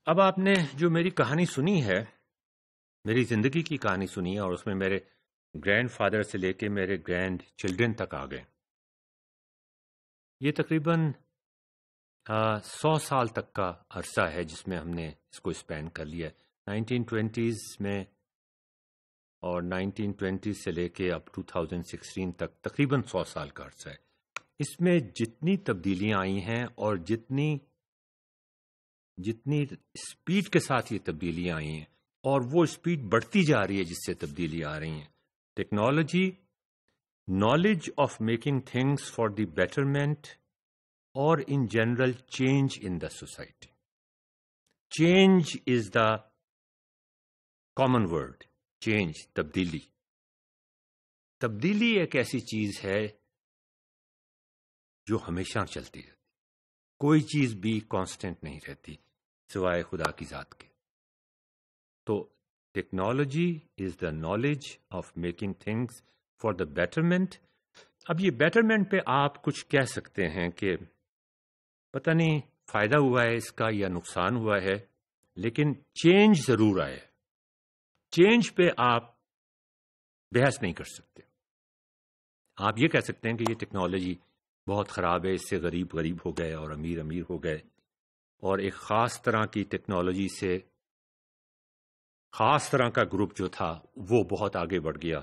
اب آپ نے جو میری کہانی سنی ہے، میری زندگی کی کہانی سنی ہے، اور اس میں میرے گرینڈ فادر سے لے کے میرے گرینڈ چلڈرن تک آ گئے. یہ تقریباً 100 سال تک کا عرصہ ہے جس میں ہم نے اس کو اسپین کر لیا. 1920s میں اور 1920 سے لے کے اب 2016 تک تقریباً 100 سال کا عرصہ ہے. اس میں جتنی تبدیلیاں آئی ہیں اور جتنی اسپیڈ کے ساتھ یہ تبدیلیاں آئی ہیں، اور وہ اسپیڈ بڑھتی جا رہی ہے جس سے تبدیلی آ رہی ہیں. Technology, knowledge of making things for the betterment, اور in general change in the society. Change is the common word. Change, تبدیلی. تبدیلی ایک ایسی چیز ہے جو ہمیشہ چلتی رہتی. کوئی چیز بھی کانسٹنٹ نہیں رہتی سوائے خدا کی ذات کے. تو technology is the knowledge of making things for the betterment. اب یہ بیٹرمنٹ پہ آپ کچھ کہہ سکتے ہیں کہ پتہ نہیں فائدہ ہوا ہے اس کا یا نقصان ہوا ہے، لیکن چینج ضرور آئے. چینج پہ آپ بحث نہیں کر سکتے. آپ یہ کہہ سکتے ہیں کہ یہ ٹیکنالوجی بہت خراب ہے، اس سے غریب غریب ہو گئے اور امیر امیر ہو گئے، اور ایک خاص طرح کی ٹیکنالوجی سے خاص طرح کا گروپ جو تھا وہ بہت آگے بڑھ گیا.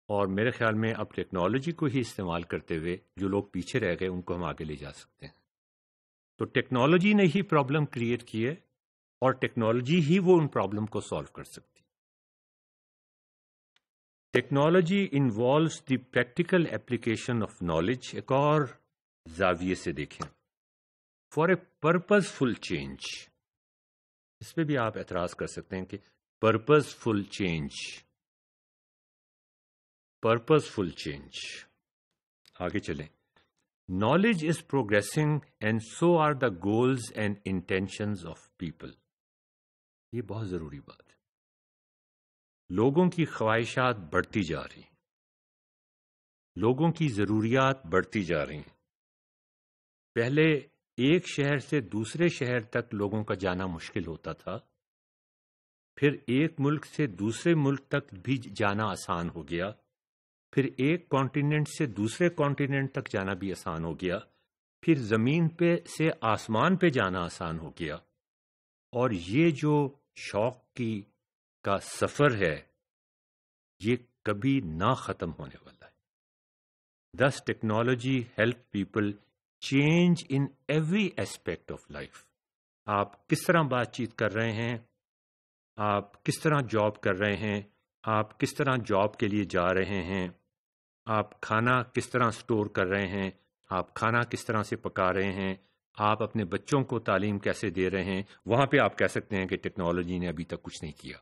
اور میرے خیال میں اب ٹیکنالوجی کو ہی استعمال کرتے ہوئے جو لوگ پیچھے رہ گئے ان کو ہم آگے لے جا سکتے ہیں. تو ٹیکنالوجی نے ہی پرابلم کریٹ کی ہے، اور ٹیکنالوجی ہی وہ ان پرابلم کو سالو کر سکتی. Technology involves the practical application of knowledge. ایک اور زاویے سے دیکھیں، for a purposeful change. اس پہ بھی آپ اعتراض کر سکتے ہیں کہ purposeful change, purposeful change. آگے چلیں. Knowledge is progressing and so are the goals and intentions of people. یہ بہت ضروری بات ہے. لوگوں کی خواہشات بڑھتی جا رہی ہیں، لوگوں کی ضروریات بڑھتی جا رہی ہیں. پہلے ایک شہر سے دوسرے شہر تک لوگوں کا جانا مشکل ہوتا تھا، پھر ایک ملک سے دوسرے ملک تک بھی جانا آسان ہو گیا، پھر ایک کانٹیننٹ سے دوسرے کانٹیننٹ تک جانا بھی آسان ہو گیا، پھر زمین پہ سے آسمان پہ جانا آسان ہو گیا. اور یہ جو شوق کا سفر ہے یہ کبھی نہ ختم ہونے والا ہے. Thus technology help people change in every aspect of life. آپ کس طرح بات چیت کر رہے ہیں، آپ کس طرح جاب کر رہے ہیں، آپ کس طرح جاب کے لیے جا رہے ہیں، آپ کھانا کس طرح سٹور کر رہے ہیں، آپ کھانا کس طرح سے پکا رہے ہیں، آپ اپنے بچوں کو تعلیم کیسے دے رہے ہیں، وہاں پہ آپ کہہ سکتے ہیں کہ ٹیکنالوجی نے ابھی تک کچھ نہیں کیا.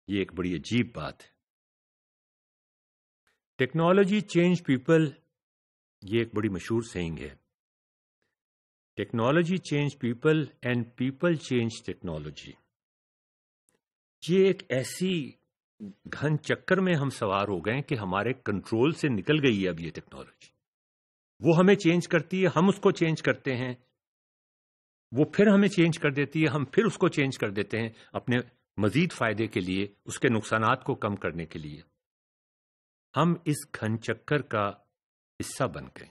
یہ ایک بڑی عجیب بات ہے. ٹیکنالوجی چینج پیپل، یہ ایک بڑی مشہور سینگ ہے. Technology change people and people change technology. یہ ایک ایسی گھن چکر میں ہم سوار ہو گئے کہ ہمارے کنٹرول سے نکل گئی ہے اب یہ ٹیکنالوجی. وہ ہمیں چینج کرتی ہے، ہم اس کو چینج کرتے ہیں، وہ پھر ہمیں چینج کر دیتی ہے، ہم پھر اس کو چینج کر دیتے ہیں اپنے مزید فائدے کے لیے، اس کے نقصانات کو کم کرنے کے لیے. ہم اس گھن چکر کا حصہ بن گئے.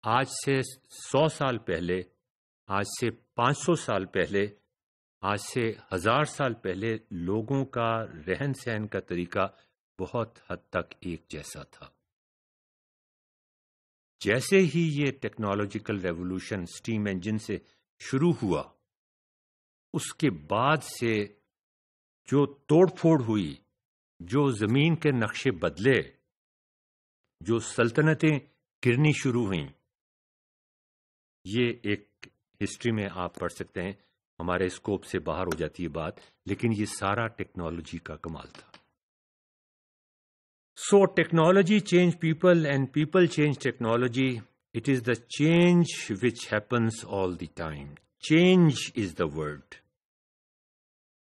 آج سے 100 سال پہلے، آج سے 500 سال پہلے، آج سے 1000 سال پہلے لوگوں کا رہن سہن کا طریقہ بہت حد تک ایک جیسا تھا. جیسے ہی یہ ٹیکنالوجیکل ریولوشن اسٹیم انجن سے شروع ہوا، اس کے بعد سے جو توڑ پھوڑ ہوئی، جو زمین کے نقشے بدلے، جو سلطنتیں گرنی شروع ہوئیں، یہ ایک ہسٹری میں آپ پڑھ سکتے ہیں. ہمارے اسکوپ سے باہر ہو جاتی ہے بات، لیکن یہ سارا ٹیکنالوجی کا کمال تھا. So technology change people and people change technology. It is the change which happens all the time. Change is the word,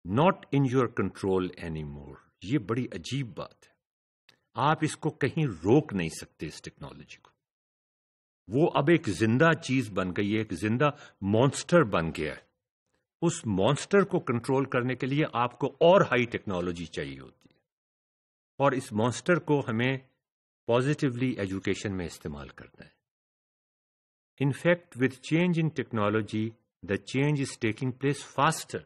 not in your control any more. یہ بڑی عجیب بات ہے. آپ اس کو کہیں روک نہیں سکتے اس ٹیکنالوجی کو. وہ اب ایک زندہ چیز بن گئی ہے، ایک زندہ مانسٹر بن گیا ہے. اس مانسٹر کو کنٹرول کرنے کے لیے آپ کو اور ہائی ٹیکنالوجی چاہیے ہوتی ہے، اور اس مانسٹر کو ہمیں پازیٹیولی ایجوکیشن میں استعمال کرنا ہے. In fact, with change in technology, the change is taking place faster,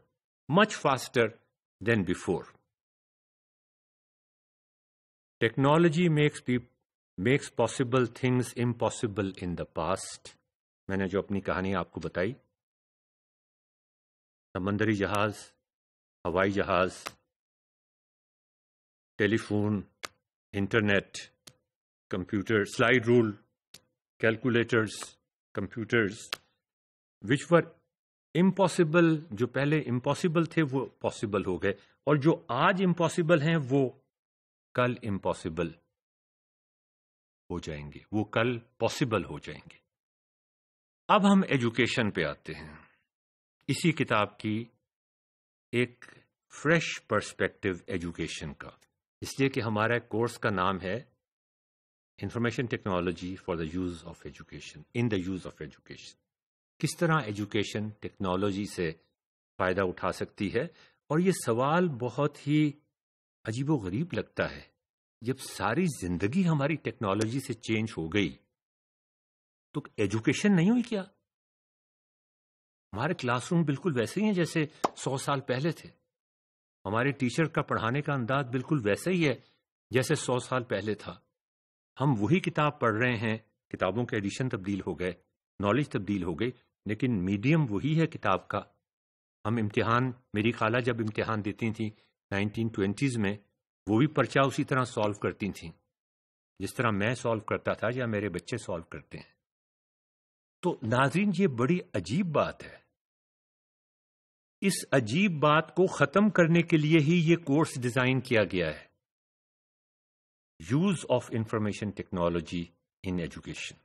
much faster than before. Technology makes possible things impossible in the past. میں نے جو اپنی کہانی آپ کو بتائی، سمندری جہاز، ہوائی جہاز، telephone, internet, computer, slide rule, calculators, computers which were impossible, جو پہلے امپاسبل تھے وہ پاسبل ہو گئے، اور جو آج امپاسبل ہیں وہ کل امپاسبل ہو جائیں گے، وہ کل پاسبل ہو جائیں گے. اب ہم ایجوکیشن پہ آتے ہیں. اسی کتاب کی ایک فریش پرسپیکٹو ایجوکیشن کا، اس لیے کہ ہمارا کورس کا نام ہے information technology for the use of education, in the use of education. کس طرح ایجوکیشن ٹیکنالوجی سے فائدہ اٹھا سکتی ہے. اور یہ سوال بہت ہی عجیب و غریب لگتا ہے، جب ساری زندگی ہماری ٹیکنالوجی سے چینج ہو گئی تو ایجوکیشن نہیں ہوئی کیا؟ ہمارے کلاس روم بالکل ویسے ہی ہیں جیسے 100 سال پہلے تھے. ہمارے ٹیچر کا پڑھانے کا انداز بالکل ویسا ہی ہے جیسے 100 سال پہلے تھا. ہم وہی کتاب پڑھ رہے ہیں، کتابوں کے ایڈیشن تبدیل ہو گئے، نالج تبدیل ہو گئی، لیکن میڈیم وہی ہے کتاب کا. ہم امتحان، میری خالہ جب امتحان دیتی تھیں 1920s میں، وہ بھی پرچہ اسی طرح سالو کرتی تھیں جس طرح میں سالو کرتا تھا یا میرے بچے سالو کرتے ہیں. تو ناظرین، یہ بڑی عجیب بات ہے. اس عجیب بات کو ختم کرنے کے لیے ہی یہ کورس ڈیزائن کیا گیا ہے، use of information technology in education.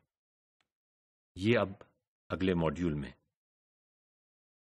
یہ اب اگلے ماڈیول میں